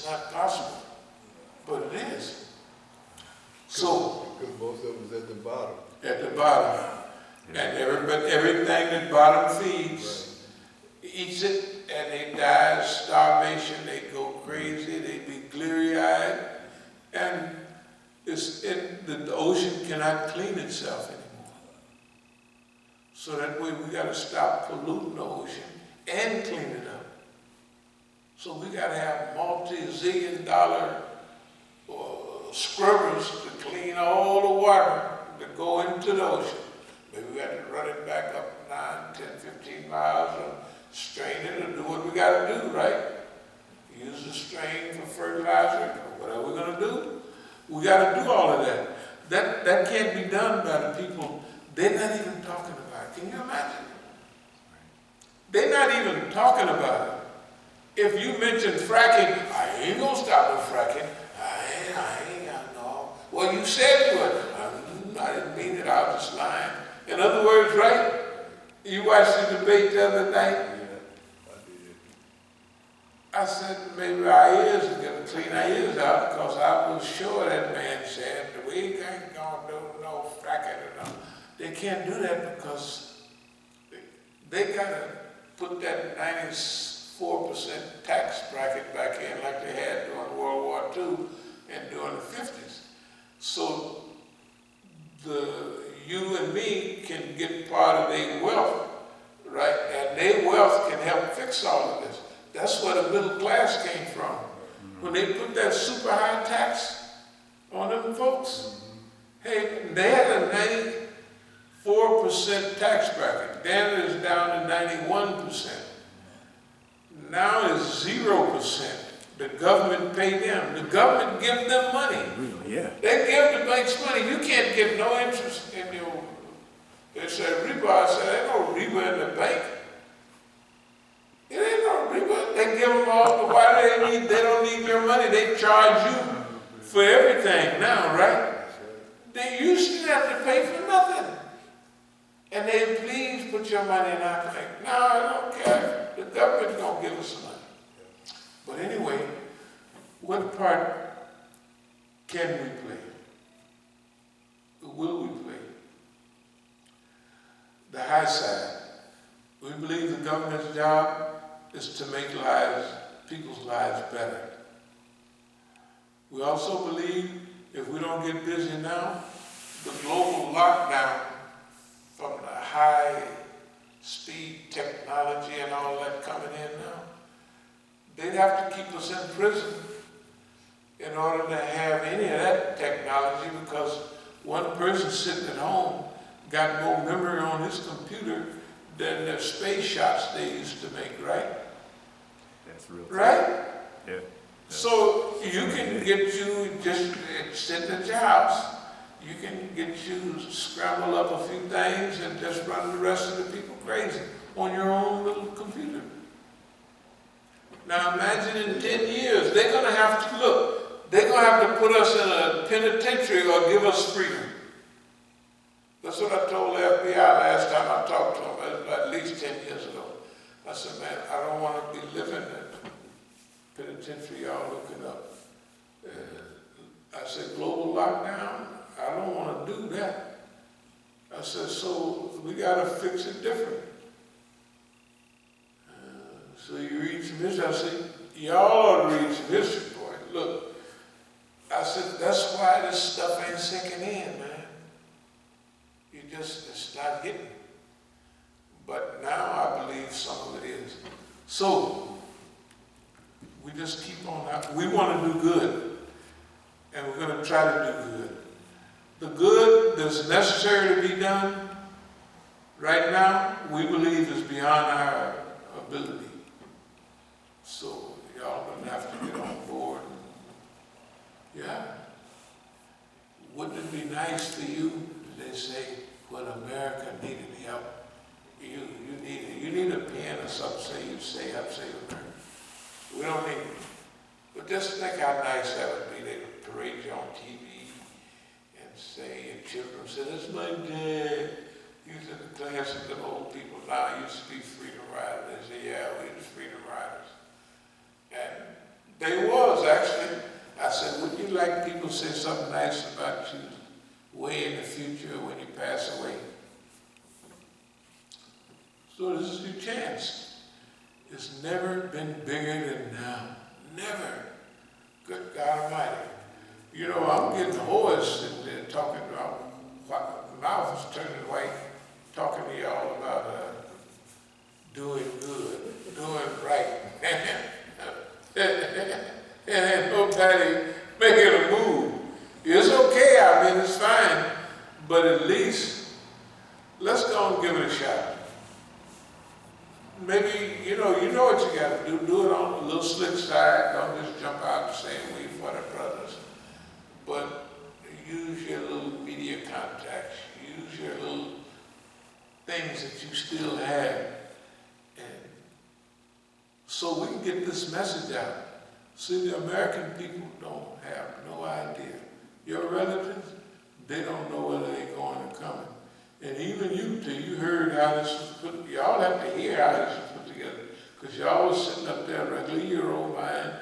It's not possible, but it is. So, because most of us at the bottom. at the bottom, and everything that bottom feeds, eats it, and they die of starvation, they go crazy, they be cleary-eyed, and the ocean cannot clean itself anymore. So that way we gotta stop polluting the ocean and clean it up. So we gotta have multi-zillion dollar scrubbers to clean all the water that go into the ocean. Maybe we got to run it back up 9, 10, 15 miles or strain it or do what we gotta do, right? Use the strain for fertilizer or whatever we're gonna do. We gotta do all of that. That can't be done by the people. They're not even talking about it. Can you imagine? They're not even talking about it. If you mention fracking, I ain't gonna stop with fracking. I ain't got no. Well, you said you would. I didn't mean it. I was just lying. In other words, right? You watched the debate the other night. Yeah, I did. I said maybe our ears are gonna clean our ears out because I was sure that man said we ain't gonna do no fracking and all. They can't do that because they gotta put that 94% tax bracket back in like they had during World War II and during the 50s. So you and me can get part of their wealth, right? And their wealth can help fix all of this. That's where the middle class came from. When they put that super high tax on them folks, hey, they had a 94% tax bracket. Then it's down to 91%. Now it's 0%. The government pay them. The government give them money. Yeah. They give the banks money. You can't get no interest in your, they said riba. I said, ain't no riba in the bank. It ain't no riba. They give them all, why they don't need your money. They charge you for everything now, right? They used to have to pay for nothing. And they please put your money in our bank. No, I don't care. The government's gonna give us money. But anyway, what part can we play? Will we play? The high side. We believe the government's job is to make people's lives better. We also believe if we don't get busy now, the global lockdown from the high speed technology and all that coming in now, they'd have to keep us in prison in order to have any of that technology because one person sitting at home got more memory on his computer than the space shots they used to make, right? That's real. Right? Yeah. So you can get you just sitting at your house, you can get you scramble up a few things and just run the rest of the people crazy on your own little computer. Now imagine in 10 years, they're gonna have to put us in a penitentiary or give us freedom. That's what I told the FBI last time I talked to them, at least 10 years ago. I said, man, I don't want to be living in a penitentiary, y'all looking up. I said, global lockdown, I don't want to do that. I said, so we got to fix it different. So you read some history, I said, y'all ought to read some history, boy. Look, I said, that's why this stuff ain't sinking in, man. It's not hitting. But now I believe some of it is. So, we just keep on out. We want to do good. And we're going to try to do good. The good that's necessary to be done right now, we believe is beyond our ability. So, y'all going to have to get on board. Yeah. Wouldn't it be nice for you, they say, when America needed help, you need a pen or something, you say America. We don't need it. But just think how nice that would be. They would parade you on TV and say, your children say, this is my dad. He's in the class of the old people. Now I used to be freedom riders. They say, yeah, we're the freedom riders. And They was actually. I said, would you like people to say something nice about you way in the future when you pass away? So this is your chance. It's never been bigger than now. Never. Good God Almighty. You know, I'm getting hoarse sitting there talking about, my mouth is turning white, talking to y'all about doing good, doing right. And nobody making a move. It's okay, I mean, it's fine, but at least let's go and give it a shot. Maybe, you know what you gotta do. Do it on a little slick side. Don't just jump out the same way for the brothers. But use your little media contacts. Use your little things that you still have. And so we can get this message out. See, the American people don't have no idea. Your relatives, they don't know whether they're going or coming. And even you, till you heard how this was put, y'all have to hear how this was put together. Because y'all was sitting up there regularly your own mind,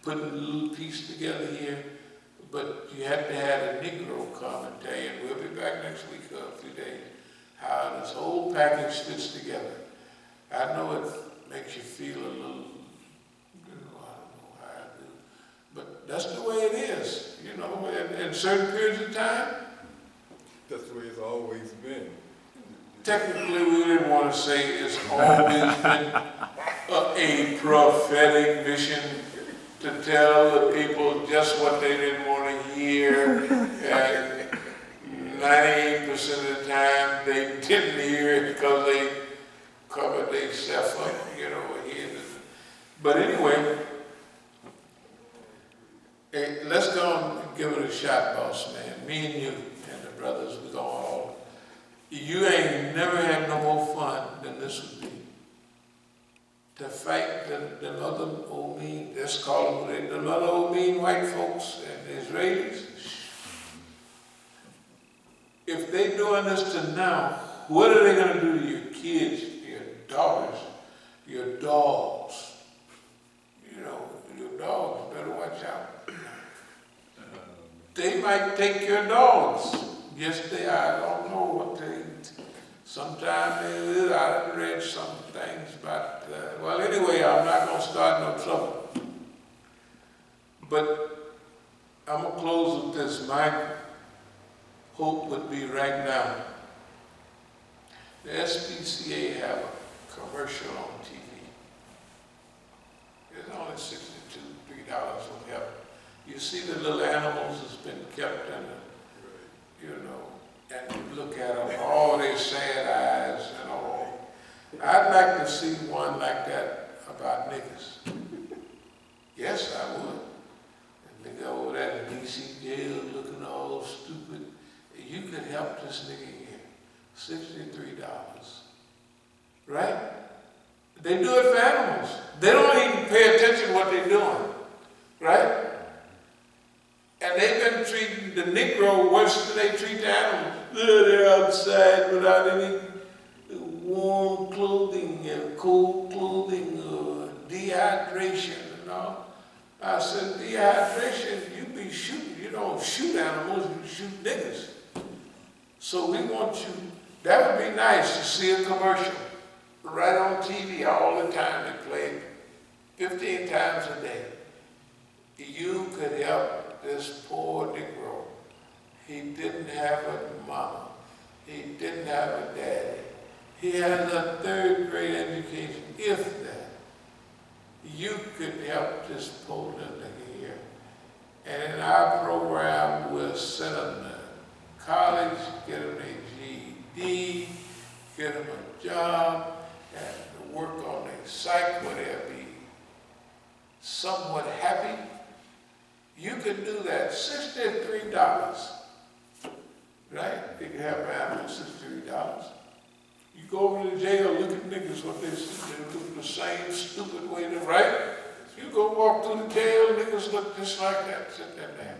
putting a little piece together here. But you had to have a negro come and tell you, and we'll be back next week or a few days, how this whole package fits together. I know it makes you feel a little, I don't know how I do. But that's the way it is, in certain periods of time. That's the way it's always been. Technically, we didn't want to say it's always been a prophetic mission to tell the people just what they didn't want to hear, and 98% of the time they didn't hear it because they covered themselves up, But anyway, let's go and give it a shot, boss man. Me and you and the brothers, we go all. You ain't never had no more fun than this would be. To fight the other old mean, let's call them the other old mean white folks and the Israelis. If they doing this to now, what are they going to do to your kids, your daughters, your dogs? Your dogs better watch out. They might take your dogs. Yes, they are. I don't know what they. Sometimes I read some things about. Well, anyway, I'm not going to start no trouble. But I'm going to close with this. My hope would be right now. The SPCA have a commercial on TV. It's only $62, $3 will help. You see the little animals that's been kept in the, and you look at them, all their sad eyes and all. I'd like to see one like that about niggas. Yes, I would. And nigga over there in the DC jail looking all stupid. You could help this nigga here. $63. Right? They do it for animals. They don't even pay attention to what they're doing. Right? And they've been treating the Negro worse than they treat the animals. They're outside without any warm clothing and cold clothing or dehydration and all. I said, dehydration, you be shooting. You don't shoot animals, you shoot niggas. So we want you, that would be nice to see a commercial right on TV all the time. They play it 15 times a day. You could help this poor Negro. He didn't have a mama. He didn't have a daddy. He has a third grade education, if that. You could help this poor little nigga here. And in our program, we'll send them to college, get them a GED, get them a job, and work on their psych where they'll be somewhat happy. You can do that, $63, right? You can have an animal, $63. You go over to jail, look at niggas, what they do the same stupid way to right? You go walk through the jail, niggas look just like that, sitting there.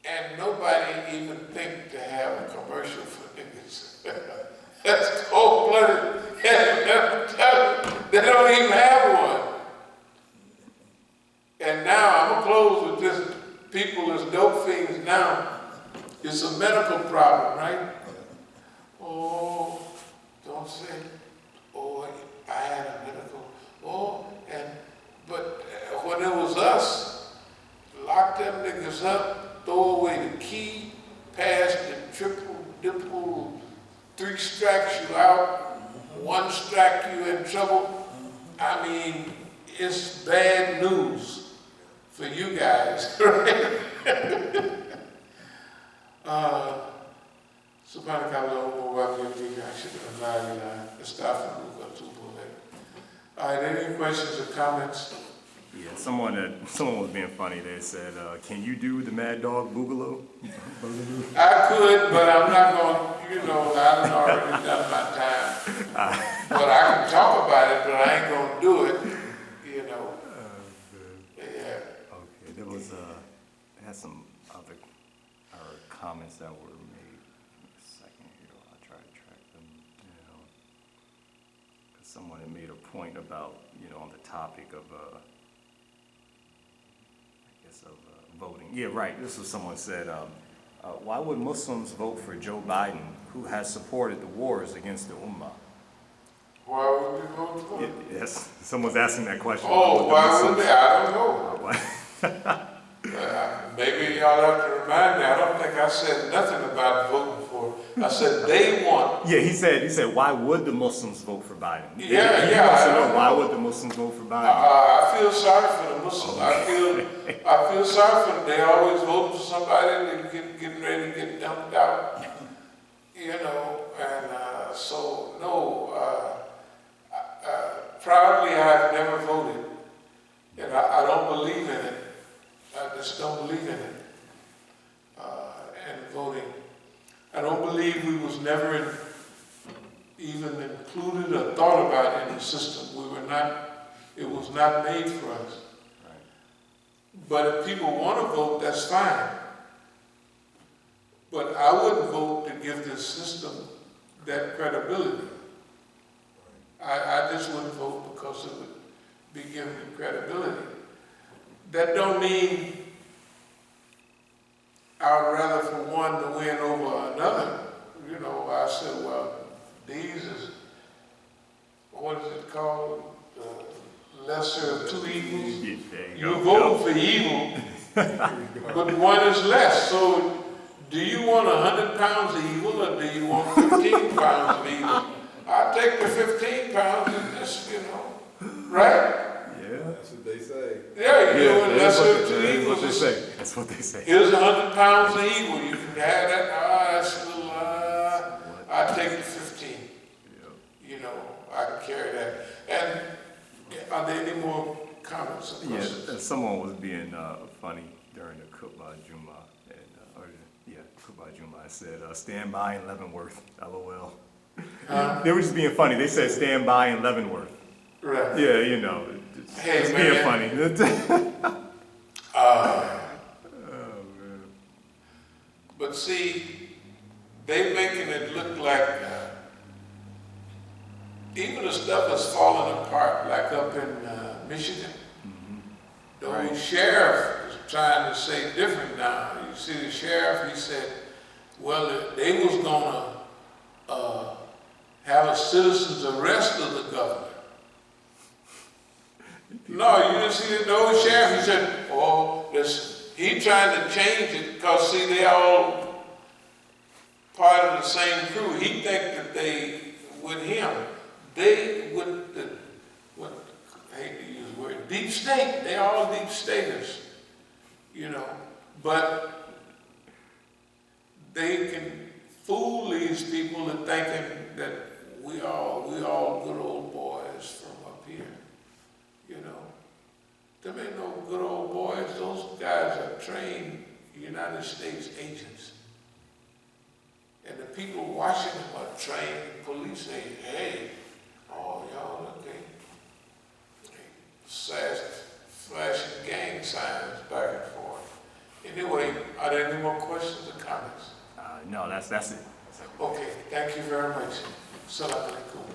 And nobody even think to have a commercial for niggas. That's cold-blooded. They don't even have one. And now, I'm gonna close with this, people as dope fiends now, it's a medical problem, right? Oh, don't say, oh, I had a medical, but when it was us, lock them niggas up, throw away the key, pass the triple, dipple, 3 strikes you out, 1 strike you in trouble. I mean, it's bad news for you guys, right? Subhanakallah wa bihamdika, ashhadu an la ilaha illa anta, astaghfiruka wa atubu ilayk. All right, any questions or comments? Yeah, someone was being funny. They said, "Can you do the Mad Dog Boogaloo?" I could, but I'm not going. I've already done my time. But I can talk about it, but I ain't gonna do it. Yeah. Okay, there was had some other comments that were made. Give me a second here. I'll try to track them down. Because someone had made a point about, on the topic of, voting. Yeah, right. This was someone said, why would Muslims vote for Joe Biden, who has supported the wars against the Ummah? Why would we vote for him? Yes, someone's asking that question. Oh, why would they? I don't know. Maybe y'all have to remind me. I don't think I said nothing about voting for him. I said they want. Yeah, he said, why would the Muslims vote for Biden? Yeah. He wants to know why would the Muslims vote for Biden? I feel sorry for the Muslims. Okay. I feel sorry for them. They always vote for somebody and they're getting ready to get dumped out. So no. Proudly, I've never voted, and I don't believe in it. I just don't believe in it. And voting, I don't believe we was never even included or thought about in the system. We were not. It was not made for us. Right. But if people want to vote, that's fine. But I wouldn't vote to give this system that credibility. I just wouldn't vote because it would be given credibility. That don't mean I would rather for one to win over another. I said, well, these is, what is it called? Lesser of two evils. You're voting for evil, but one is less. So do you want 100 pounds of evil or do you want 15 pounds of evil? I'll take the 15 pounds and just, right? Yeah. That's what they say. Yeah, you're doing lesser of two evils. That's what they say. Here's 100 pounds of evil. You can have that. That's a little, I'll take the 15. Yeah. I can carry that. And are there any more comments or questions? Yeah, someone was being funny during the Khutbah Juma. Khutbah Juma. I said, stand by in Leavenworth, LOL. They were just being funny. They said, stand by in Leavenworth. Right. Yeah, it's being funny. Man. But see, they making it look like even the stuff that's falling apart, like up in Michigan. Mm-hmm. The sheriff is trying to say different now. You see the sheriff, he said, well, they was gonna have a citizen's arrest of the governor. No, you didn't see the old sheriff. He said, oh, listen, he trying to change it because, see, they all part of the same crew. He think that they, with him, they with the, I hate to use the word, deep state. They all deep staters, but they can fool these people into thinking that we all good old boys from up here, There ain't no good old boys. Those guys are trained United States agents. And the people watching them are trained police say, hey, y'all, okay. Flashing gang signs back and forth. Anyway, are there any more questions or comments? No, that's it. Okay, thank you very much. Assalamu alaikum.